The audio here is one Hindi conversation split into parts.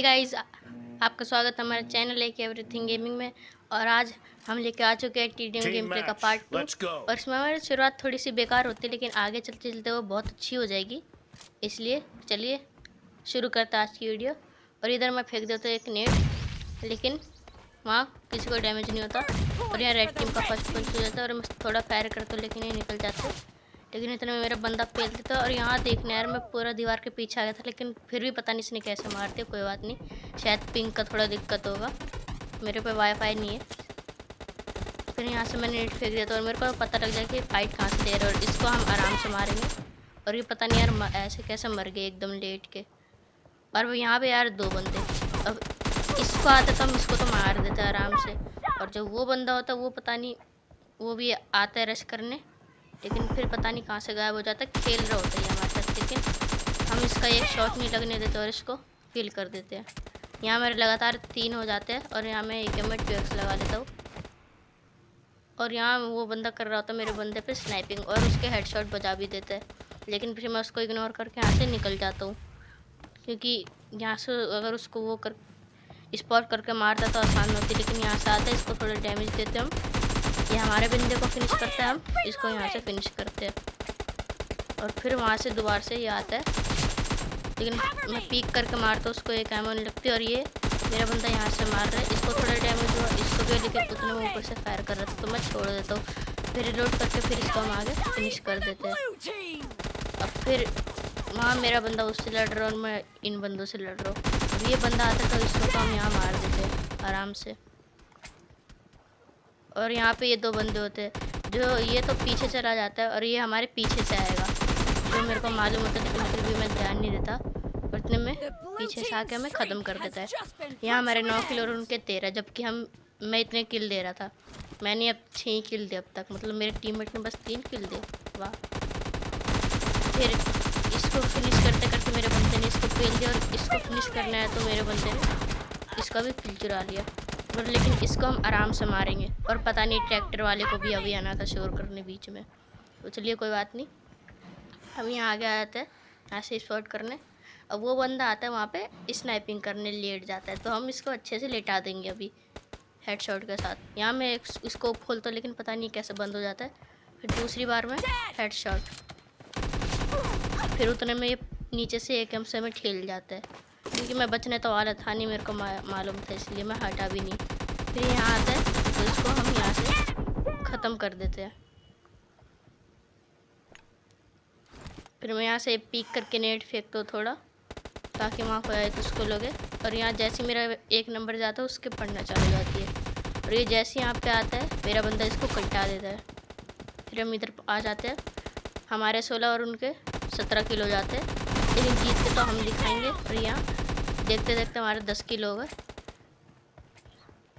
हाय गाइस, आपका स्वागत है हमारे चैनल एक एवरीथिंग गेमिंग में। और आज हम लेके आ चुके हैं टीडीएम गेम प्ले का पार्ट 2। और इसमें हमारी शुरुआत थोड़ी सी बेकार होती है, लेकिन आगे चलते चलते वो बहुत अच्छी हो जाएगी। इसलिए चलिए शुरू करते हैं आज की वीडियो। और इधर मैं फेंक देता हूँ एक नेट, लेकिन वहाँ किसी को डैमेज नहीं होता। और यहाँ रेड टीम का फर्स्ट पंच हो जाता है और मैं थोड़ा फायर करता हूँ, लेकिन ये निकल जाते। लेकिन इतने में मेरा बंदा पेल देता। और यहाँ देखने यार मैं पूरा दीवार के पीछे आ गया था, लेकिन फिर भी पता नहीं इसने कैसे मारते। कोई बात नहीं, शायद पिंग का थोड़ा दिक्कत होगा, मेरे पे वाईफाई नहीं है। फिर यहाँ से मैंने नेट फेंक दिया था और मेरे को पता लग जाए कि फाइट कहाँ से दे रहा है। और इसको हम आराम से मारेंगे। और ये पता नहीं यार ऐसे कैसे मर गए एकदम लेट के। और यहाँ पे यार दो बंदे, अब इसको आते तो हम इसको तो मार देते आराम से। और जो वो बंदा होता है वो पता नहीं, वो भी आता है रश करने, लेकिन फिर पता नहीं कहाँ से गायब हो जाता है। खेल रहा होता है हमारे साथ, लेकिन हम इसका एक शॉट नहीं लगने देते और इसको किल कर देते हैं। यहाँ मेरे लगातार 3 हो जाते हैं। और यहाँ मैं एक में 2x लगा लेता हूँ। और यहाँ वो बंदा कर रहा होता है मेरे बंदे पे स्नाइपिंग, और उसके हेडशॉट बजा भी देते हैं। लेकिन फिर मैं उसको इग्नोर करके यहाँ से निकल जाता हूँ, क्योंकि यहाँ से अगर उसको वो कर स्पॉट करके मारता तो आसान होती। लेकिन यहाँ से आता है, इसको थोड़ा डैमेज देते हम। ये हमारे बंदे को फिनिश करते हैं, हम इसको यहाँ से फिनिश करते हैं। और फिर वहाँ से दोबारा से ये आता है, लेकिन मैं पीक करके मारता हूँ उसको, एक एमो नहीं लगती। और ये मेरा बंदा यहाँ से मार रहा है, इसको थोड़ा डैमेज हुआ, इसको भी, लेकिन उतने में ऊपर से फायर कर रहा था तो मैं छोड़ देता हूँ। फिर रिलोड करके फिर इसको हम आगे फिनिश कर देते हैं। अब फिर वहाँ मेरा बंदा उससे लड़ रहा है और मैं इन बंदों से लड़ रहा हूँ। अब ये बंदा आता है तो इसको तो हम यहाँ मार देते हैं आराम से। और यहाँ पे ये दो बंदे होते हैं, जो ये तो पीछे चला जाता है और ये हमारे पीछे से आएगा, जो मेरे को मालूम होता है, लेकिन फिर भी मैं ध्यान नहीं देता। और इतने में पीछे से आके हमें ख़त्म कर देता है। यहाँ हमारे 9 किल और उनके 13, जबकि मैं इतने किल दे रहा था। मैंने अब 6 किल दिए अब तक, मतलब मेरे टीममेट ने बस 3 किल दिए। वाह। फिर इसको फिनिश करते करते मेरे बंदे ने इसको पेल दिया, और इसको फिनिश करना है तो मेरे बंदे ने इसका भी किल चुरा लिया। और लेकिन इसको हम आराम से मारेंगे। और पता नहीं ट्रैक्टर वाले को भी अभी आना था शोर करने बीच में, तो चलिए कोई बात नहीं। हम यहाँ आगे आ जाते हैं यहाँ से स्पॉट करने। अब वो बंदा आता है वहाँ पे स्नाइपिंग करने, लेट जाता है, तो हम इसको अच्छे से लेटा देंगे अभी हेडशॉट के साथ। यहाँ मैं स्कोप खोलता हूँ, लेकिन पता नहीं कैसे बंद हो जाता है। फिर दूसरी बार में हेडशॉट, फिर उतने में ये नीचे से एक से में ठेल जाता है, क्योंकि मैं बचने तो वाला था नहीं, मेरे को मालूम था, इसलिए मैं हटा भी नहीं। फिर यहाँ आता है तो इसको हम यहाँ से ख़त्म कर देते हैं। फिर मैं यहाँ से पीक करके नेट फेंकता हूँ थोड़ा, ताकि वहाँ को आए तो उसको लगे। और यहाँ जैसे मेरा 1 नंबर जाता है उसके पड़ना चालू हो जाती है। और ये जैसे यहाँ पे आता है मेरा बंदा इसको कल्टा देता है। फिर हम इधर आ जाते हैं, हमारे 16 और उनके 17 किलो जाते हैं, लेकिन जीत के तो हम दिखाएंगे। और यहाँ देखते देखते हमारे 10 किलो हो गए।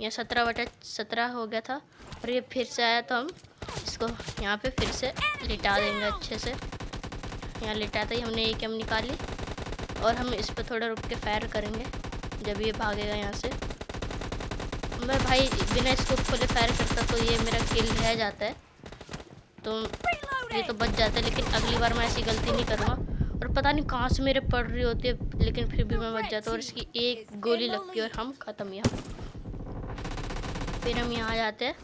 यहाँ 17/17 हो गया था। और ये फिर से आया तो हम इसको यहाँ पे फिर से लिटा देंगे अच्छे से। यहाँ लिटाते ही हमने एक एम निकाली, और हम इस पर थोड़ा रुक के फायर करेंगे जब ये भागेगा यहाँ से। मैं भाई बिना इसको खोले फायर करता तो ये मेरा किल रह जाता है, तो ये तो बच जाता है। लेकिन अगली बार मैं ऐसी गलती नहीं करूँगा। और पता नहीं कहाँ से मेरे पड़ रही होती है, लेकिन फिर भी मैं बच जाता हूँ। और इसकी एक गोली लगती है और हम ख़त्म। यहाँ फिर हम यहाँ आ जाते हैं,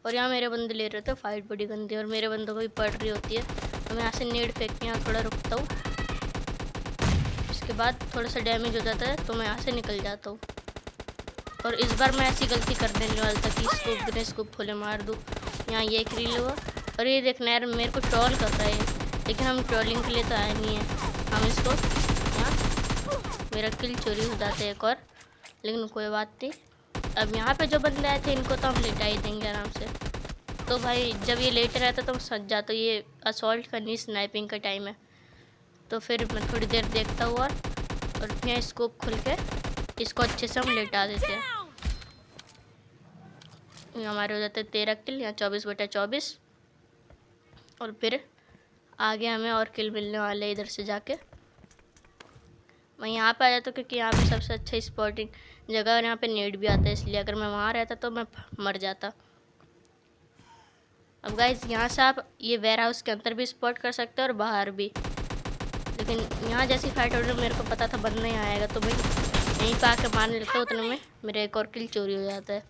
और यहाँ मेरे बंदे ले रहे थे फाइट बड़ी गंदी, और मेरे बंदों को भी पड़ रही होती है। तो मैं यहाँ से नेट फेंक के यहाँ थोड़ा रुकता हूँ। इसके बाद थोड़ा सा डैमेज हो जाता है तो मैं यहाँ से निकल जाता हूँ। और इस बार मैं ऐसी गलती कर देने वाला था कि इसको बिना स्कोप खोले मार दूँ। यहाँ ये एक रील हुआ, और ये देखना यार मेरे को ट्रोल कर रहा है, लेकिन हम ट्रोलिंग के लिए तो आए नहीं है। हम इसको यहाँ मेरा किल चोरी हो जाता है एक और, लेकिन कोई बात नहीं। अब यहाँ पे जो बंदे आए थे इनको तो हम लेटा ही देंगे आराम से। तो भाई जब ये लेट रहता तो सच जाता, ये असॉल्ट करनी स्नाइपिंग का टाइम है। तो फिर मैं थोड़ी देर देखता हूँ, और यहाँ स्कोप खुल के इसको अच्छे से हम लेटा देते हैं। हमारे हो जाते हैं 13 किल, या 24/24। और फिर आगे हमें और किल मिलने वाले इधर से जाके। मैं यहाँ पे आ जाता हूँ क्योंकि यहाँ पे सबसे अच्छा स्पॉटिंग जगह, और यहाँ पे नेट भी आता है, इसलिए अगर मैं वहाँ रहता तो मैं मर जाता। अब गाइस यहाँ से आप ये वेयर हाउस के अंदर भी स्पॉट कर सकते हैं और बाहर भी, लेकिन यहाँ जैसी फाइट ऑर्डर मेरे को पता था बंद नहीं आएगा, तो भाई यहीं पे आके मारने लगता है, उतने में मेरा एक और किल चोरी हो जाता है।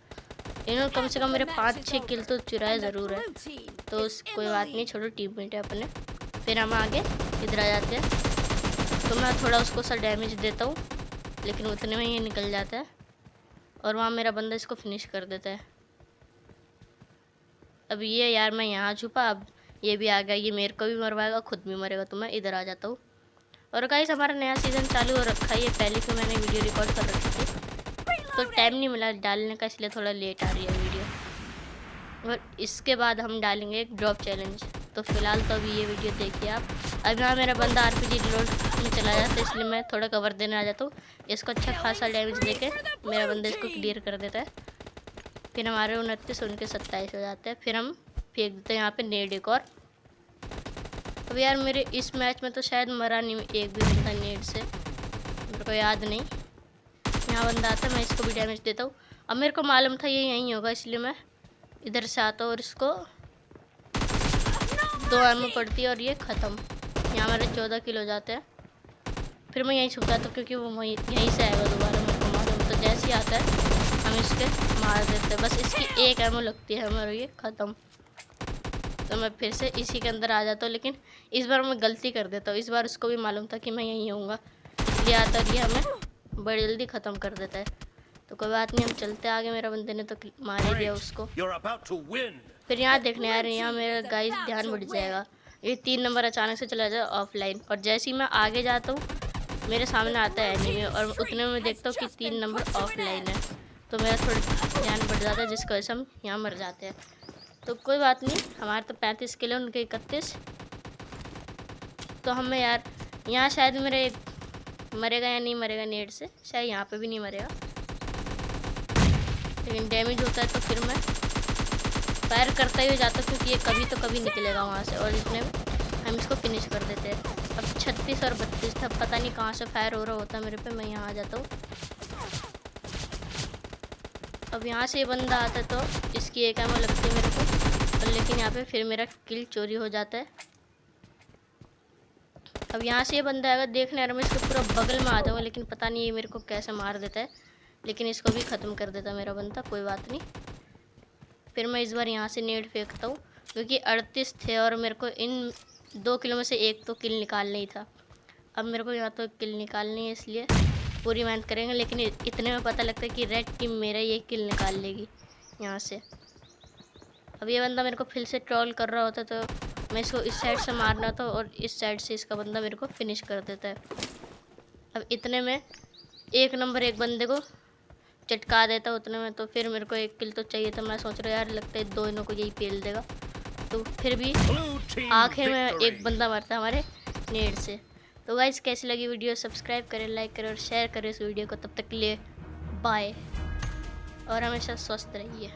इन्होंने कम से कम मेरे 5-6 किल तो चुराए ज़रूर है, तो कोई बात नहीं, छोड़ो, टीममेट है अपने। फिर हम आगे इधर आ जाते हैं, तो मैं थोड़ा उसको सा डैमेज देता हूँ, लेकिन उतने में ही निकल जाता है और वहाँ मेरा बंदा इसको फिनिश कर देता है। अब ये यार मैं यहाँ छुपा, अब ये भी आ गया, ये मेरे को भी मरवाएगा, खुद भी मरेगा, तो मैं इधर आ जाता हूँ। और गाइस हमारा नया सीज़न चालू हो रखा है, ये पहले तो मैंने वीडियो रिकॉर्ड कर रखी थी, तो टाइम नहीं मिला डालने का, इसलिए थोड़ा लेट आ रही है वीडियो। और इसके बाद हम डालेंगे एक ड्रॉप चैलेंज, तो फिलहाल तो अभी ये वीडियो देखिए आप। अब यहाँ मेरा बंदा RPG रिलोड में चला जाता है, इसलिए मैं थोड़ा कवर देने आ जाता हूँ। इसको अच्छा खासा डैमेज देके मेरा बंदा इसको क्लियर कर देता है। फिर हमारे 29 उनके 27 हो जाते हैं। फिर हम फेंक देते हैं यहाँ पे नेड एक और। अब यार मेरे इस मैच में तो शायद मरा नहीं एक भी बंदा नेड से, मेरे को याद नहीं। यहाँ बंदा आता है, मैं इसको भी डैमेज देता हूँ। अब मेरे को मालूम था ये यहीं होगा, इसलिए मैं इधर से आता हूँ और इसको 2 एमओ पड़ती है और ये ख़त्म। यहाँ हमारे 14 किल हो जाते हैं। फिर मैं यहीं छुप जाता हूँ, क्योंकि वो यहीं से आएगा दोबारा, मेरे को मालूम। तो जैसे ही आता है हम इसके मार देते हैं, बस इसकी 1 एमओ लगती है हमारे, ये ख़त्म। तो मैं फिर से इसी के अंदर आ जाता हूँ, लेकिन इस बार मैं गलती कर देता हूँ। इस बार उसको भी मालूम था कि मैं यहीं होऊंगा, इसलिए आता है, ये हमें बड़ी जल्दी ख़त्म कर देता है। तो कोई बात नहीं, हम चलते आगे। मेरा बंदे ने तो मार ही दिया उसको। फिर यहाँ देखने आ रहे हैं, यहाँ मेरा गाइस ध्यान बढ़ जाएगा, ये 3 नंबर अचानक से चला जाए ऑफलाइन, और जैसे ही मैं आगे जाता हूँ मेरे सामने आता है एनिमी, और उतने में देखता हूँ कि 3 नंबर ऑफलाइन है, तो मेरा थोड़ा ध्यान बढ़ जाता है, जिसकी वजह से हम यहाँ मर जाते हैं। तो कोई बात नहीं, हमारे तो 35 किलो, उनके 31। तो हमें यार यहाँ शायद मेरे मरेगा या नहीं मरेगा नेट से, शायद यहाँ पे भी नहीं मरेगा, लेकिन डैमेज होता है तो फिर मैं फायर करता ही जाता हूँ, क्योंकि ये कभी तो कभी निकलेगा वहाँ से, और इतने में हम इसको फिनिश कर देते हैं। अब 36 और 32 था, पता नहीं कहाँ से फायर हो रहा होता है मेरे पे। मैं यहाँ आ जाता हूँ। अब यहाँ से ये बंदा आता है तो इसकी 1 एमओ लगती है मेरे को, और लेकिन यहाँ पे फिर मेरा किल चोरी हो जाता है। अब यहाँ से ये बंदा आएगा, देखने आ रहा मैं इसके पूरा बगल में आ जाऊँगा, लेकिन पता नहीं ये मेरे को कैसे मार देता है, लेकिन इसको भी ख़त्म कर देता मेरा बंदा। कोई बात नहीं, फिर मैं इस बार यहाँ से नेड फेंकता हूँ, क्योंकि 38 थे और मेरे को इन 2 किलो में से 1 तो किल निकालना ही था। अब मेरे को यहाँ तो किल निकालनी है, इसलिए पूरी मेहनत करेंगे, लेकिन इतने में पता लगता है कि रेड टीम मेरा ये किल निकाल लेगी यहाँ से। अब ये बंदा मेरे को फिर से ट्रोल कर रहा होता, तो मैं इसको इस साइड से मारना था, और इस साइड से इसका बंदा मेरे को फिनिश कर देता है। अब इतने में 1 नंबर एक बंदे को चटका देता उतने में, तो फिर मेरे को 1 किल तो चाहिए था। मैं सोच रहा यार लगता है दोनों को यही पेल देगा, तो फिर भी आखिर में एक बंदा मरता है हमारे नेट से। तो गाइस कैसी लगी वीडियो, सब्सक्राइब करें, लाइक करें और शेयर करें इस वीडियो को। तब तक के लिए बाय, और हमेशा स्वस्थ रहिए।